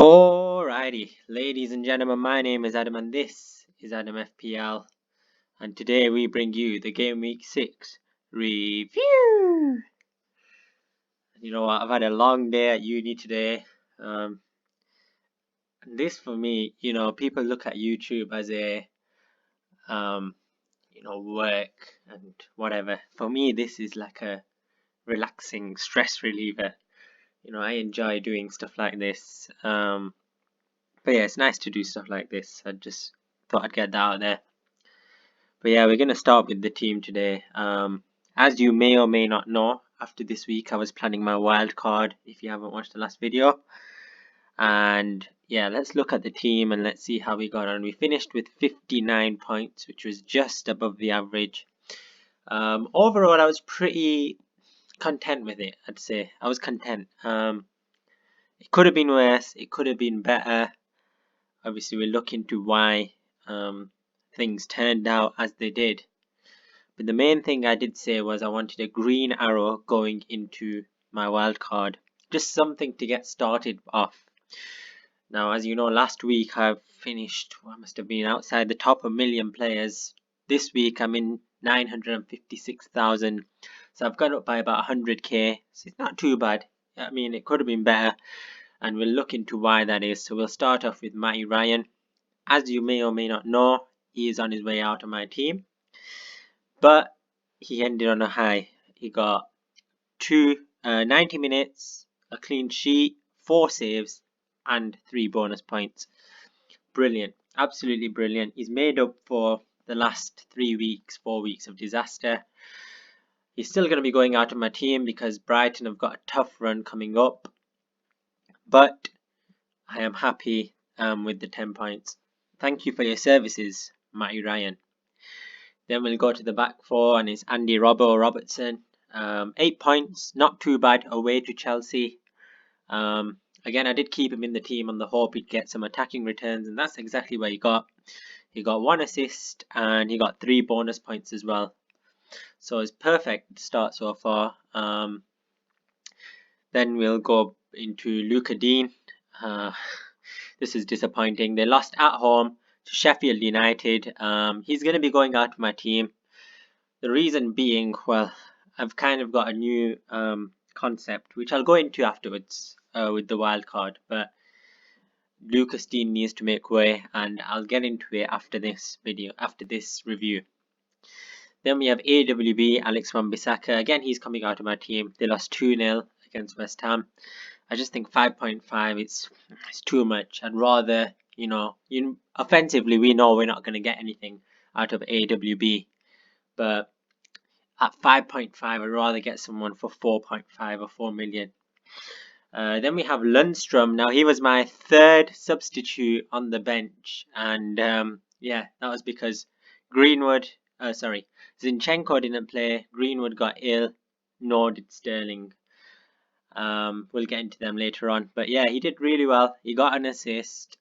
Alrighty, ladies and gentlemen, my name is Adam and this is Adam FPL, and today we bring you the Game Week 6 review. You know what, I've had a long day at uni today. And this for me, people look at YouTube as a, work and whatever. For me, this is like a relaxing stress reliever. I enjoy doing stuff like this. But yeah, it's nice to do stuff like this. I just thought I'd get that out there. But yeah, we're going to start with the team today. As you may or may not know, after this week I was planning my wild card, if you haven't watched the last video. And yeah, let's look at the team and let's see how we got on. We finished with 59 points, which was just above the average. Overall, I was pretty content with it, I'd say. I was content. It could have been worse, it could have been better. Obviously, we'll look into why things turned out as they did. But the main thing I did say was I wanted a green arrow going into my wild card. Just something to get started off. Now, as you know, last week I finished, I must have been outside the top 1,000,000 players. This week I'm in 956,000. So I've gone up by about 100k. So it's not too bad. I mean, it could have been better. And we'll look into why that is. So we'll start off with Matty Ryan. As you may or may not know, he is on his way out of my team. But he ended on a high. He got 90 minutes, a clean sheet, 4 saves, and 3 bonus points. Brilliant. Absolutely brilliant. He's made up for the last 4 weeks of disaster. He's still going to be going out of my team because Brighton have got a tough run coming up. But I am happy with the 10 points. Thank you for your services, Matty Ryan. Then we'll go to the back four, and it's Andy Robertson. 8 points, not too bad, away to Chelsea. Again, I did keep him in the team on the hope he'd get some attacking returns, and that's exactly what he got. He got 1 assist, and he got 3 bonus points as well. So it's perfect start so far. Then we'll go into Luca Dean. This is disappointing. They lost at home to Sheffield United. He's going to be going out of my team. The reason being, well, I've kind of got a new concept, which I'll go into afterwards with the wild card. But Lucas Dean needs to make way, and I'll get into it after this video, after this review. Then we have AWB, Alex Wan-Bissaka. Again, he's coming out of my team. They lost 2-0 against West Ham. I just think 5.5, it's too much. I'd rather, offensively, we know we're not going to get anything out of AWB. But at 5.5, I'd rather get someone for 4.5 or 4 million. Then we have Lundstrom. Now, he was my 3rd substitute on the bench. And yeah, that was because Zinchenko didn't play. Greenwood got ill. Nor did Sterling. We'll get into them later on. But yeah, he did really well. He got an assist.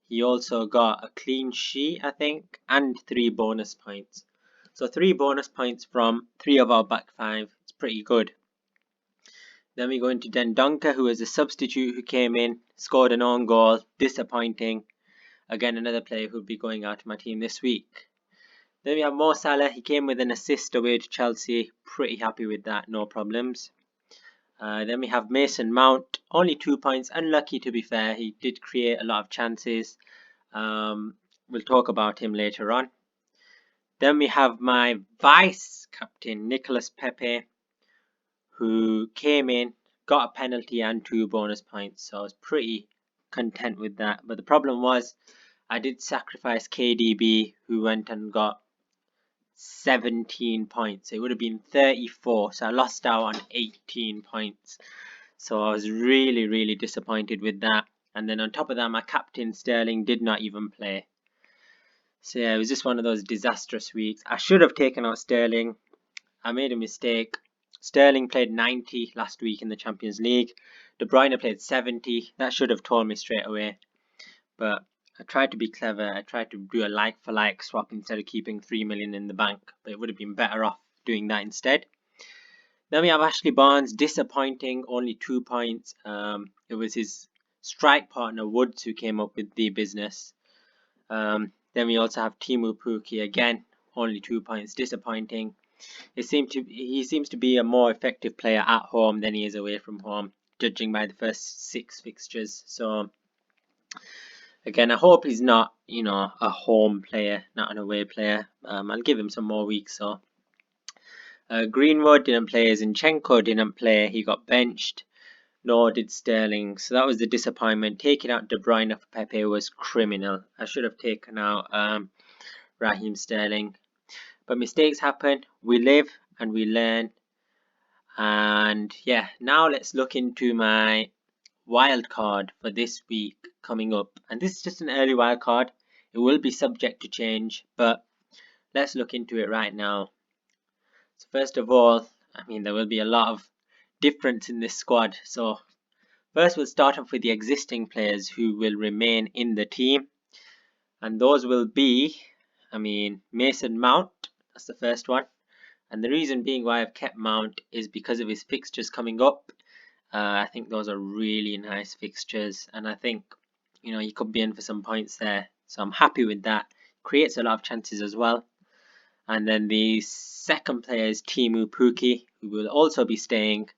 He also got a clean sheet, I think, and 3 bonus points. So 3 bonus points from 3 of our back 5. It's pretty good. Then we go into Dendoncker, who was a substitute who came in, scored an own goal. Disappointing. Again, another player who'll be going out of my team this week. Then we have Mo Salah. He came with an assist away to Chelsea. Pretty happy with that, no problems. Then we have Mason Mount, only 2 points, unlucky to be fair. He did create a lot of chances. We'll talk about him later on. Then we have my vice captain, Nicolas Pepe, who came in, got a penalty and 2 bonus points. So I was pretty content with that. But the problem was I did sacrifice KDB, who went and got 17 points. It would have been 34, so I lost out on 18 points. So I was really disappointed with that. And then on top of that, my captain Sterling did not even play. So yeah, it was just one of those disastrous weeks. I should have taken out Sterling. I made a mistake. Sterling played 90 last week in the Champions League. De Bruyne played 70. That should have told me straight away. But I tried to be clever. I tried to do a like-for-like swap instead of keeping 3 million in the bank. But it would have been better off doing that instead. Then we have Ashley Barnes. Disappointing. Only 2 points. It was his strike partner Woods, who came up with the business. Then we also have Teemu Pukki again, only 2 points, disappointing. He seems to be a more effective player at home than he is away from home, judging by the first 6 fixtures. So again, I hope he's not, a home player, not an away player. I'll give him some more weeks. So Greenwood didn't play, Zinchenko didn't play, he got benched. Nor did Sterling. So that was the disappointment. Taking out De Bruyne for Pepe was criminal. I should have taken out Raheem Sterling. But mistakes happen. We live and we learn. And yeah, now let's look into my wild card for this week coming up. And this is just an early wild card. It will be subject to change, but let's look into it right now. So first of all, there will be a lot of difference in this squad. So first, we'll start off with the existing players who will remain in the team. And those will be, Mason Mount. That's the first one. And the reason being why I've kept Mount is because of his fixtures coming up. I think those are really nice fixtures. And I think, he could be in for some points there. So I'm happy with that. Creates a lot of chances as well. And then the second player is Teemu Pukki, who will also be staying.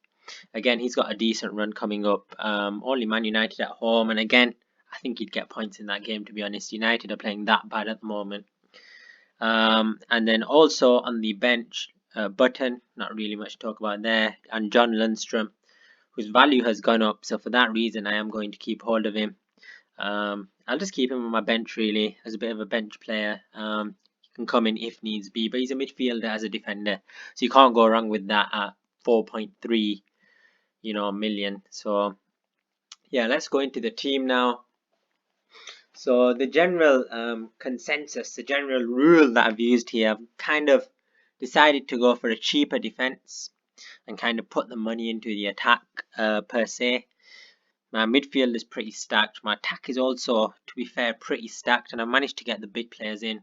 Again, he's got a decent run coming up. Only Man United at home. And again, I think he'd get points in that game, to be honest. United are playing that bad at the moment. And then also on the bench, Button, not really much to talk about there. And John Lundstrom, whose value has gone up. So for that reason, I am going to keep hold of him. I'll just keep him on my bench, really, as a bit of a bench player. He can come in if needs be. But he's a midfielder as a defender. So you can't go wrong with that at 4.3 million. So yeah, let's go into the team now. So the general consensus, the general rule that I've used here, I've kind of decided to go for a cheaper defense and kind of put the money into the attack per se. My midfield is pretty stacked. My attack is also, to be fair, pretty stacked, and I managed to get the big players in.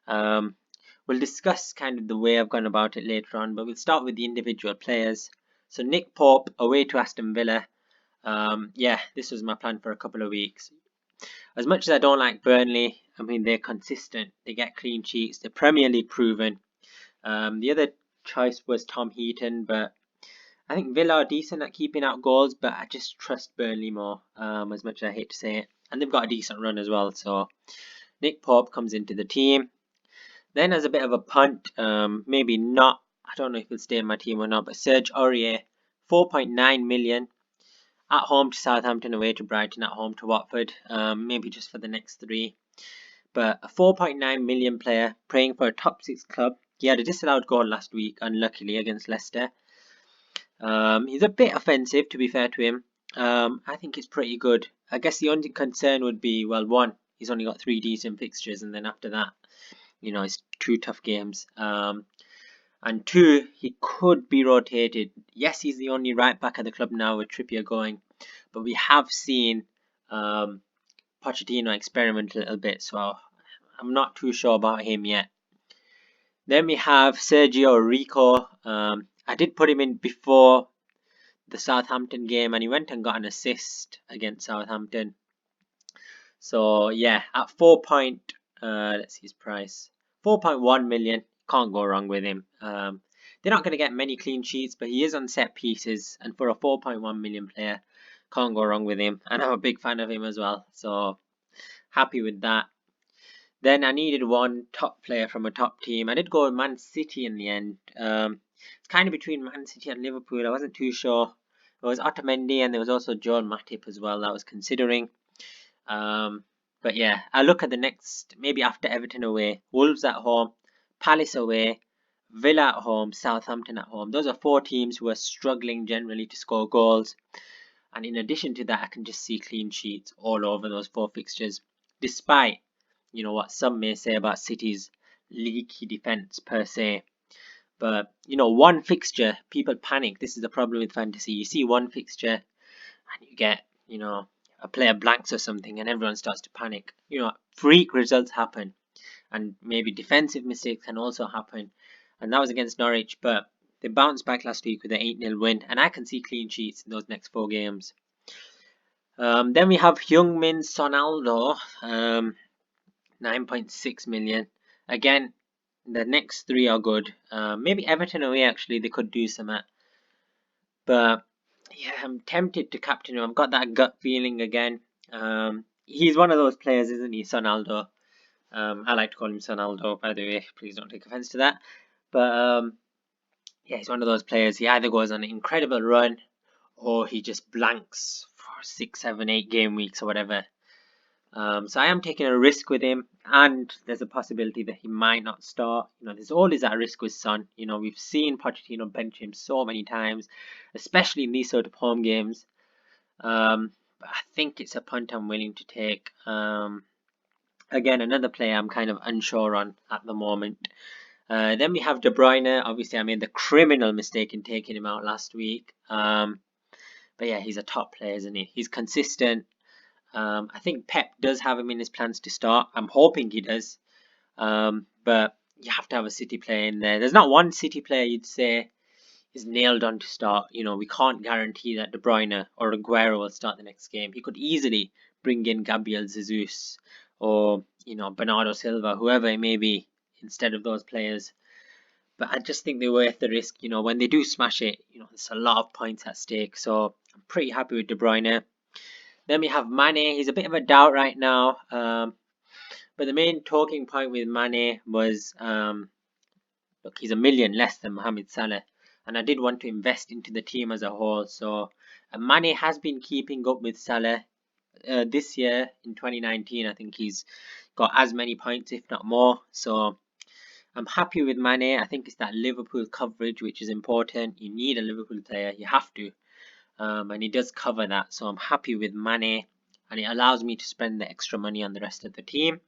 We'll discuss kind of the way I've gone about it later on, but we'll start with the individual players. So Nick Pope away to Aston Villa. Yeah, this was my plan for a couple of weeks. As much as I don't like Burnley, they're consistent. They get clean sheets. They're Premier League proven. The other choice was Tom Heaton, but I think Villa are decent at keeping out goals, but I just trust Burnley more, as much as I hate to say it. And they've got a decent run as well, so Nick Pope comes into the team. Then as a bit of a punt, maybe not, I don't know if he'll stay in my team or not, but Serge Aurier, 4.9 million. At home to Southampton, away to Brighton, at home to Watford, maybe just for the next 3. But a 4.9 million player playing for a top 6 club. He had a disallowed goal last week, unluckily, against Leicester. He's a bit offensive, to be fair to him. I think he's pretty good. I guess the only concern would be, well, one, he's only got 3 decent fixtures, and then after that, it's 2 tough games. And 2, he could be rotated. Yes, he's the only right back at the club now with Trippier going. But we have seen Pochettino experiment a little bit. So I'm not too sure about him yet. Then we have Sergio Rico. I did put him in before the Southampton game. And he went and got an assist against Southampton. So yeah, at let's see his price. 4.1 million. Can't go wrong with him. They're not going to get many clean sheets, but he is on set pieces, and for a 4.1 million player, can't go wrong with him. And I'm a big fan of him as well, so happy with that. Then I needed one top player from a top team. I did go with Man City in the end. It's kind of between Man City and Liverpool. I wasn't too sure. There was Otamendi, and there was also Joel Matip as well that I was considering. But yeah, I look at the next, maybe after Everton away, Wolves at home, Palace away, Villa at home, Southampton at home. Those are 4 teams who are struggling generally to score goals. And in addition to that, I can just see clean sheets all over those 4 fixtures. Despite, what some may say about City's leaky defence per se. But, one fixture, people panic. This is the problem with fantasy. You see one fixture and you get, a player blanks or something and everyone starts to panic. Freak results happen. And maybe defensive mistakes can also happen. And that was against Norwich, but they bounced back last week with an 8-0 win. And I can see clean sheets in those next 4 games. Then we have Heung-min Sonaldo, 9.6 million. Again, the next three are good. Maybe Everton away, actually, they could do some at. But yeah, I'm tempted to captain him. I've got that gut feeling again. He's one of those players, isn't he, Sonaldo? I like to call him Sonaldo, by the way. Please don't take offense to that. But yeah, he's one of those players. He either goes on an incredible run or he just blanks for 6, 7, 8 game weeks or whatever. So I am taking a risk with him, and there's a possibility that he might not start. There's always that risk with Son. We've seen Pochettino bench him so many times, especially in these sort of home games. But I think it's a punt I'm willing to take. Again, another player I'm kind of unsure on at the moment. Then we have De Bruyne. Obviously, I made the criminal mistake in taking him out last week. But yeah, he's a top player, isn't he? He's consistent. I think Pep does have him in his plans to start. I'm hoping he does. But you have to have a City player in there. There's not one City player you'd say is nailed on to start. We can't guarantee that De Bruyne or Aguero will start the next game. He could easily bring in Gabriel Jesus or Bernardo Silva, whoever it may be, instead of those players. But I just think they're worth the risk. When they do smash it, there's a lot of points at stake. So I'm pretty happy with De Bruyne. Then we have Mane. He's a bit of a doubt right now. But the main talking point with Mane was, look, he's $1 million less than Mohamed Salah. And I did want to invest into the team as a whole. So Mane has been keeping up with Salah. This year, in 2019, I think he's got as many points, if not more. So I'm happy with Mane. I think it's that Liverpool coverage which is important. You need a Liverpool player. You have to. And he does cover that. So I'm happy with Mane. And it allows me to spend the extra money on the rest of the team.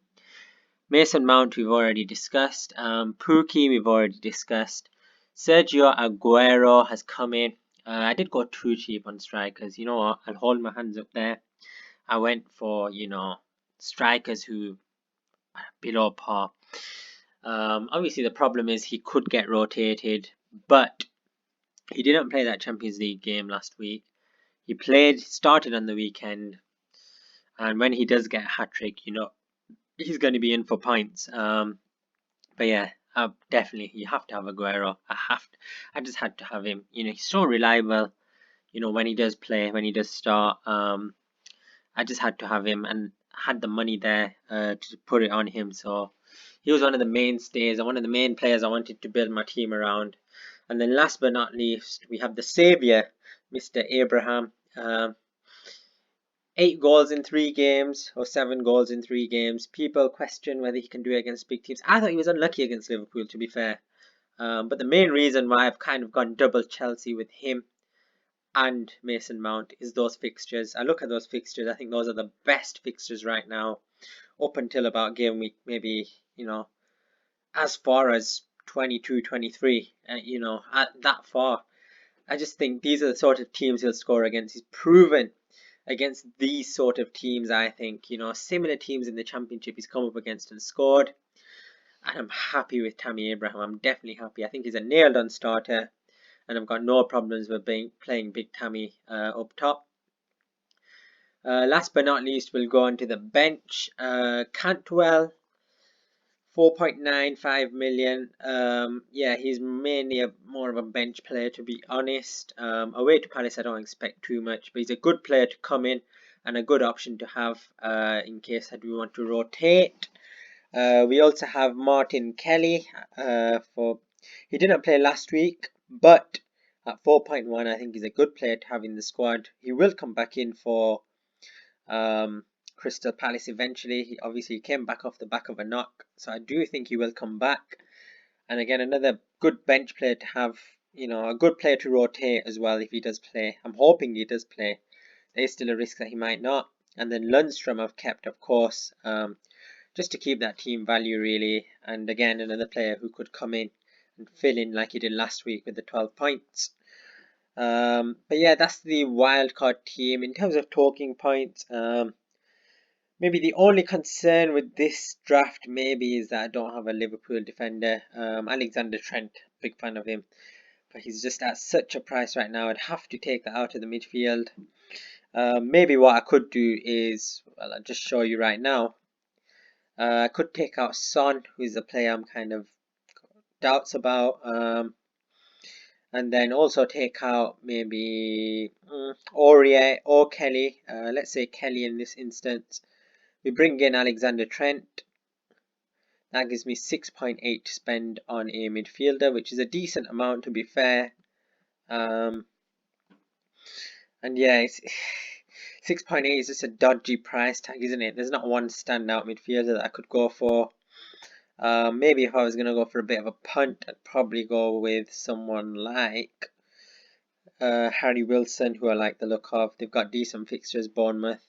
Mason Mount we've already discussed. Pookie we've already discussed. Sergio Aguero has come in. I did go too cheap on strikers. You know what? I'll hold my hands up there. I went for, strikers who are below par. Obviously, the problem is he could get rotated, but he didn't play that Champions League game last week. He started on the weekend, and when he does get a hat-trick, he's going to be in for points. But yeah, definitely, you have to have Aguero. I just had to have him. He's so reliable, when he does play, when he does start. I just had to have him and had the money there to put it on him. So he was one of the mainstays and one of the main players I wanted to build my team around. And then last but not least, we have the saviour, Mr. Abraham. 8 goals in 3 games or 7 goals in 3 games. People question whether he can do it against big teams. I thought he was unlucky against Liverpool, to be fair. But the main reason why I've kind of gone double Chelsea with him and Mason Mount is those fixtures. I look at those fixtures. I think those are the best fixtures right now, up until about game week, maybe, as far as 22, 23, that far. I just think these are the sort of teams he'll score against. He's proven against these sort of teams, I think. Similar teams in the Championship he's come up against and scored. And I'm happy with Tammy Abraham. I'm definitely happy. I think he's a nailed-on starter. And I've got no problems with playing Big Tammy up top. Last but not least, we'll go on to the bench. Cantwell, 4.95 million. Yeah, he's mainly more of a bench player, to be honest. Away to Palace, I don't expect too much, but he's a good player to come in and a good option to have in case I do want to rotate. We also have Martin Kelly. He didn't play last week, but at 4.1, I think he's a good player to have in the squad. He will come back in for Crystal Palace eventually. He obviously came back off the back of a knock, so I do think he will come back. And again, another good bench player to have, a good player to rotate as well if he does play. I'm hoping he does play. There's still a risk that he might not. And then Lundstrom I've kept, of course, just to keep that team value really. And again, another player who could come in and fill in like he did last week with the 12 points. But yeah, that's the wildcard team. In terms of talking points, maybe the only concern with this draft maybe is that I don't have a Liverpool defender. Alexander Trent, big fan of him, but he's just at such a price right now. I'd have to take that out of the midfield. Maybe what I could do is, well, I'll just show you right now. I could take out Son, who is a player I'm kind of doubts about, and then also take out maybe Aurier or Kelly. Let's say Kelly in this instance. We bring in Alexander Trent. That gives me 6.8 to spend on a midfielder, which is a decent amount to be fair. And yeah, it's 6.8 is just a dodgy price tag, isn't it? There's not one standout midfielder that I could go for. Maybe if I was going to go for a bit of a punt, I'd probably go with someone like Harry Wilson, who I like the look of. They've got decent fixtures, Bournemouth.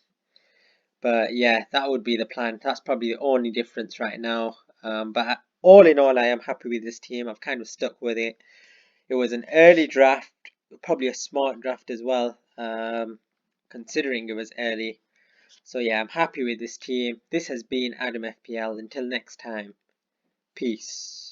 But yeah, that would be the plan. That's probably the only difference right now. But all in all, I am happy with this team. I've kind of stuck with it. It was an early draft, probably a smart draft as well, considering it was early. So yeah, I'm happy with this team. This has been Adam FPL. Until next time, peace.